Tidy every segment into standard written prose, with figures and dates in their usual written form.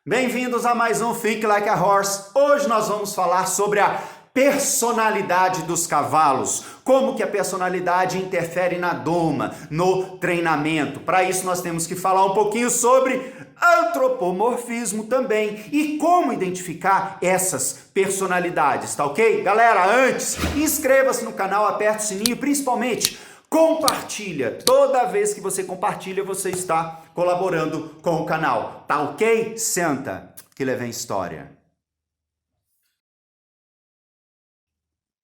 Bem-vindos a mais um Think Like a Horse. Hoje nós vamos falar sobre a personalidade dos cavalos, como que a personalidade interfere na doma, no treinamento. Para isso nós temos que falar um pouquinho sobre antropomorfismo também e como identificar essas personalidades, tá ok? Galera, antes, inscreva-se no canal, aperte o sininho, principalmente compartilha. Toda vez que você compartilha, você está colaborando com o canal. Tá ok? Senta, que lá vem história.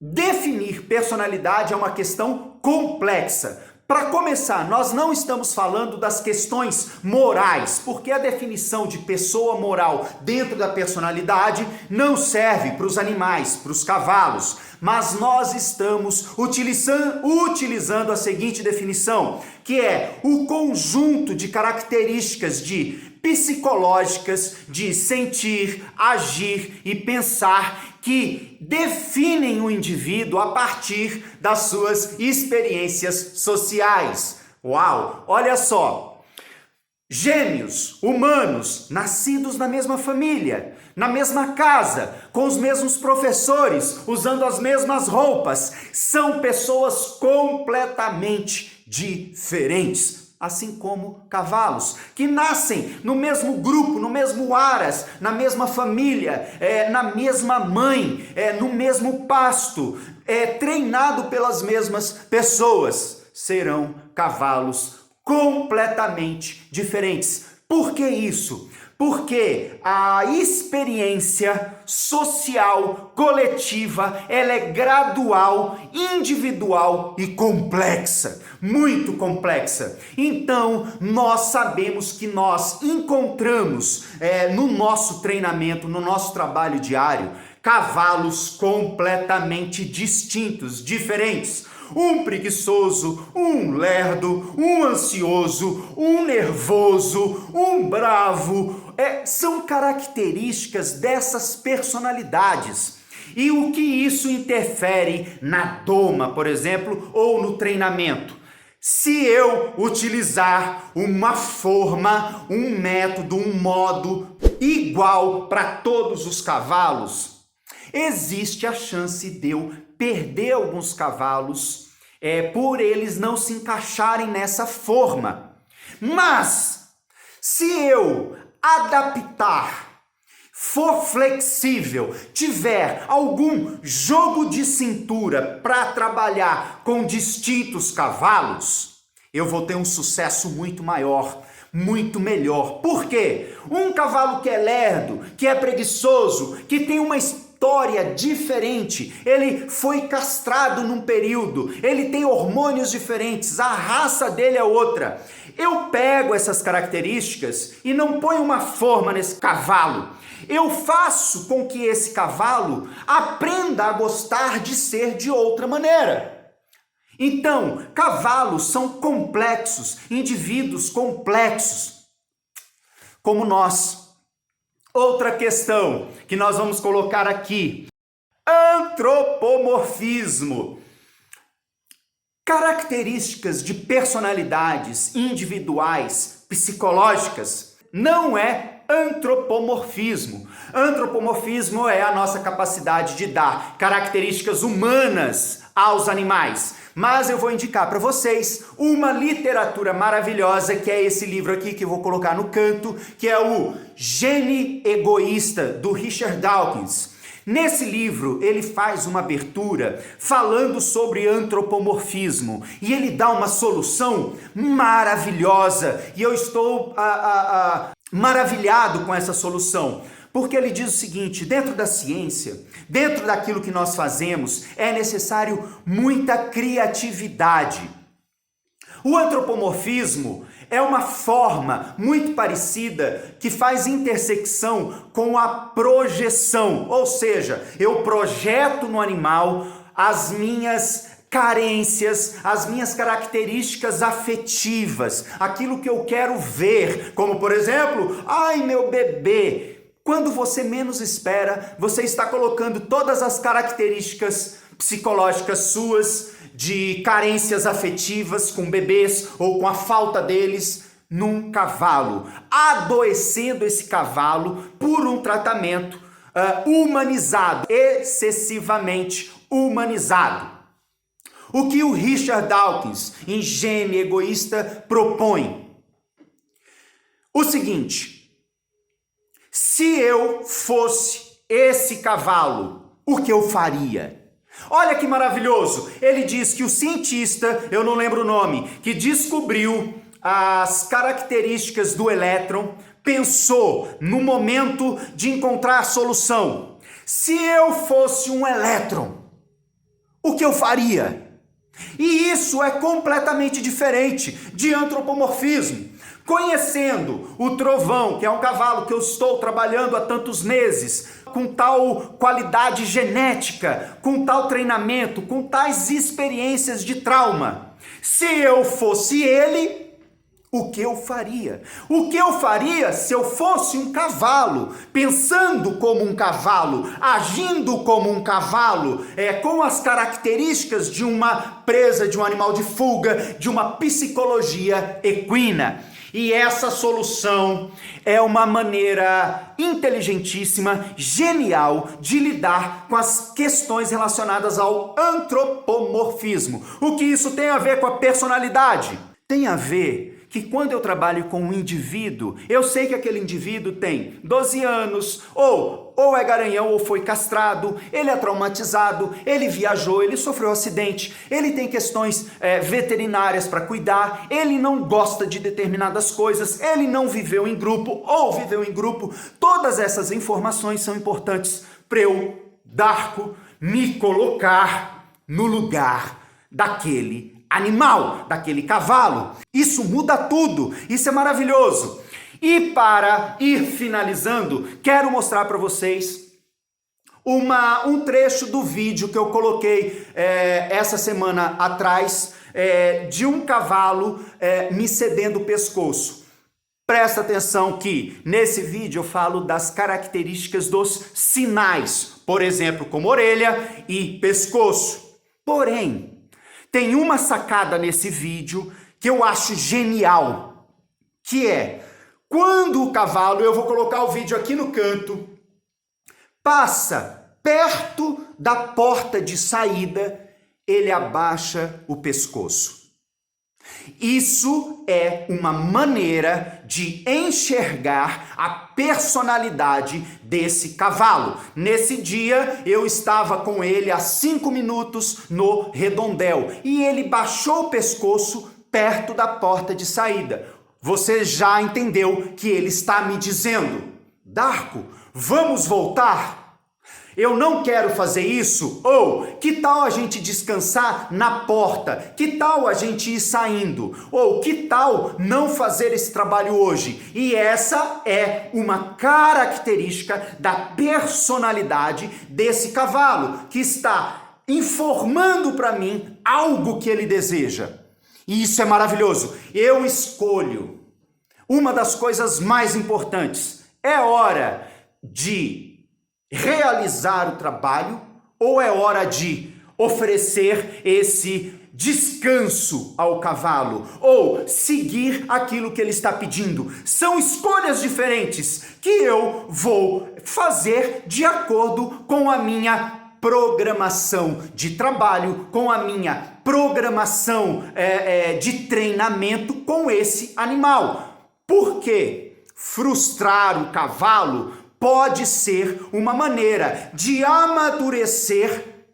Definir personalidade é uma questão complexa. Para começar, nós não estamos falando das questões morais, porque a definição de pessoa moral dentro da personalidade não serve para os animais, para os cavalos, mas nós estamos utilizando a seguinte definição, que é o conjunto de características psicológicas de sentir, agir e pensar que definem o indivíduo a partir das suas experiências sociais. Uau! Olha só! Gêmeos, humanos, nascidos na mesma família, na mesma casa, com os mesmos professores, usando as mesmas roupas, são pessoas completamente diferentes. Assim como cavalos, que nascem no mesmo grupo, no mesmo aras, na mesma família, na mesma mãe, no mesmo pasto, treinado pelas mesmas pessoas, serão cavalos completamente diferentes. Por que isso? Porque a experiência social coletiva, ela é gradual, individual e complexa, muito complexa. Então, nós sabemos que nós encontramos no nosso treinamento, no nosso trabalho diário, cavalos completamente distintos, diferentes. Um preguiçoso, um lerdo, um ansioso, um nervoso, um bravo. São características dessas personalidades. E o que isso interfere na doma, por exemplo, ou no treinamento? Se eu utilizar uma forma, um método, um modo igual para todos os cavalos, existe a chance de eu perder alguns cavalos por eles não se encaixarem nessa forma. Mas, se eu adaptar, for flexível, tiver algum jogo de cintura para trabalhar com distintos cavalos, eu vou ter um sucesso muito maior, muito melhor. Por quê? Um cavalo que é lerdo, que é preguiçoso, que tem uma história diferente, ele foi castrado num período, ele tem hormônios diferentes, a raça dele é outra. Eu pego essas características e não ponho uma forma nesse cavalo. Eu faço com que esse cavalo aprenda a gostar de ser de outra maneira. Então, cavalos são complexos, indivíduos complexos, como nós. Outra questão que nós vamos colocar aqui, antropomorfismo. Características de personalidades individuais, psicológicas, não é antropomorfismo. Antropomorfismo é a nossa capacidade de dar características humanas aos animais. Mas eu vou indicar para vocês uma literatura maravilhosa, que é esse livro aqui que eu vou colocar no canto, que é o Gene Egoísta, do Richard Dawkins. Nesse livro, ele faz uma abertura falando sobre antropomorfismo e ele dá uma solução maravilhosa e eu estou maravilhado com essa solução. Porque ele diz o seguinte, dentro da ciência, dentro daquilo que nós fazemos, é necessário muita criatividade. O antropomorfismo é uma forma muito parecida que faz intersecção com a projeção, ou seja, eu projeto no animal as minhas carências, as minhas características afetivas, aquilo que eu quero ver, como por exemplo, ai meu bebê. Quando você menos espera, você está colocando todas as características psicológicas suas de carências afetivas com bebês ou com a falta deles num cavalo, adoecendo esse cavalo por um tratamento humanizado, excessivamente humanizado. O que o Richard Dawkins, em Gênio Egoísta, propõe? O seguinte: se eu fosse esse cavalo, o que eu faria? Olha que maravilhoso! Ele diz que o cientista, eu não lembro o nome, que descobriu as características do elétron, pensou no momento de encontrar a solução. Se eu fosse um elétron, o que eu faria? E isso é completamente diferente de antropomorfismo. Conhecendo o trovão, que é um cavalo que eu estou trabalhando há tantos meses, com tal qualidade genética, com tal treinamento, com tais experiências de trauma, se eu fosse ele, o que eu faria? O que eu faria se eu fosse um cavalo, pensando como um cavalo, agindo como um cavalo, com as características de uma presa, de um animal de fuga, de uma psicologia equina? E essa solução é uma maneira inteligentíssima, genial, de lidar com as questões relacionadas ao antropomorfismo. O que isso tem a ver com a personalidade? Tem a ver que quando eu trabalho com um indivíduo, eu sei que aquele indivíduo tem 12 anos, ou é garanhão ou foi castrado, ele é traumatizado, ele viajou, ele sofreu um acidente, ele tem questões veterinárias para cuidar, ele não gosta de determinadas coisas, ele não viveu em grupo ou viveu em grupo. Todas essas informações são importantes para eu, Darko, me colocar no lugar daquele animal, daquele cavalo. Isso muda tudo, isso é maravilhoso. E para ir finalizando, quero mostrar para vocês um trecho do vídeo que eu coloquei essa semana atrás, de um cavalo me cedendo o pescoço. Presta atenção que nesse vídeo eu falo das características dos sinais, por exemplo, como orelha e pescoço. Porém, tem uma sacada nesse vídeo que eu acho genial, que é quando o cavalo, eu vou colocar o vídeo aqui no canto, passa perto da porta de saída, ele abaixa o pescoço. Isso é uma maneira de enxergar a personalidade desse cavalo. Nesse dia, eu estava com ele há 5 minutos no redondel e ele baixou o pescoço perto da porta de saída. Você já entendeu que ele está me dizendo: Darko, vamos voltar? Eu não quero fazer isso, ou que tal a gente descansar na porta? Que tal a gente ir saindo? Ou que tal não fazer esse trabalho hoje? E essa é uma característica da personalidade desse cavalo, que está informando para mim algo que ele deseja. E isso é maravilhoso. Eu escolho. Uma das coisas mais importantes: é hora de realizar o trabalho ou é hora de oferecer esse descanso ao cavalo ou seguir aquilo que ele está pedindo? São escolhas diferentes que eu vou fazer de acordo com a minha programação de trabalho, com a minha programação de treinamento com esse animal. Por quê? Frustrar o cavalo pode ser uma maneira de amadurecer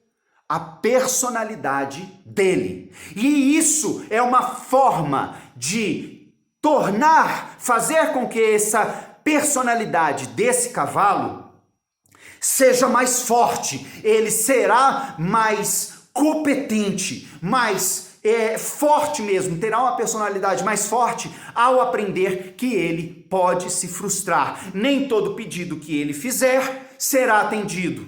a personalidade dele. E isso é uma forma de fazer com que essa personalidade desse cavalo seja mais forte. Ele será mais competente, mais forte mesmo, terá uma personalidade mais forte ao aprender que ele pode se frustrar. Nem todo pedido que ele fizer será atendido.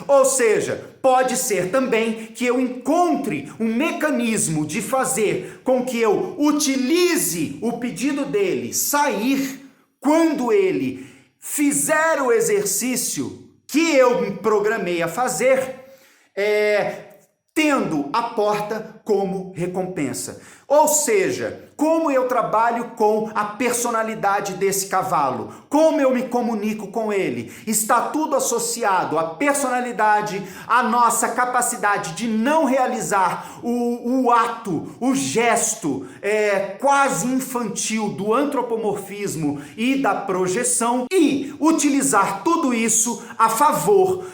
Ou seja, pode ser também que eu encontre um mecanismo de fazer com que eu utilize o pedido dele sair quando ele fizer o exercício que eu me programei a fazer, tendo a porta como recompensa. Ou seja, como eu trabalho com a personalidade desse cavalo, como eu me comunico com ele, está tudo associado à personalidade, à nossa capacidade de não realizar o ato, o gesto quase infantil do antropomorfismo e da projeção e utilizar tudo isso a favor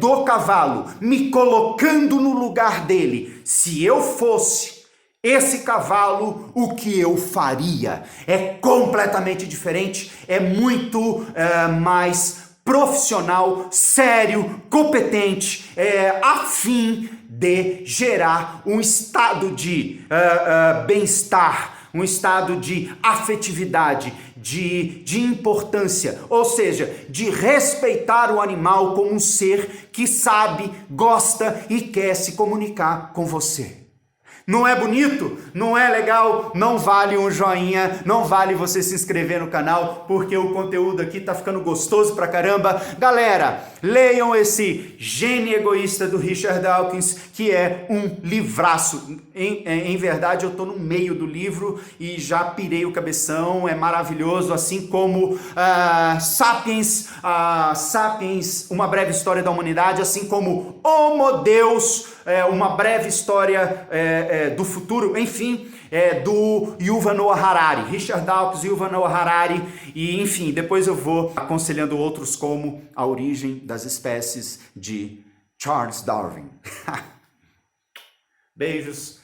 do cavalo, me colocando no lugar dele. Se eu fosse esse cavalo, o que eu faria? É completamente diferente, é muito mais profissional, sério, competente, a fim de gerar um estado de bem-estar, um estado de afetividade, de importância, ou seja, de respeitar o animal como um ser que sabe, gosta e quer se comunicar com você. Não é bonito? Não é legal? Não vale um joinha, não vale você se inscrever no canal, porque o conteúdo aqui tá ficando gostoso pra caramba. Galera, leiam esse Gênio Egoísta do Richard Dawkins, que é um livraço. Em verdade, eu tô no meio do livro e já pirei o cabeção, é maravilhoso, assim como Sapiens, Uma Breve História da Humanidade, assim como Homo Deus, Uma Breve História do Futuro, enfim, do Yuval Noah Harari, Richard Dawkins, Yuval Noah Harari, e enfim, depois eu vou aconselhando outros como A Origem das Espécies de Charles Darwin. Beijos.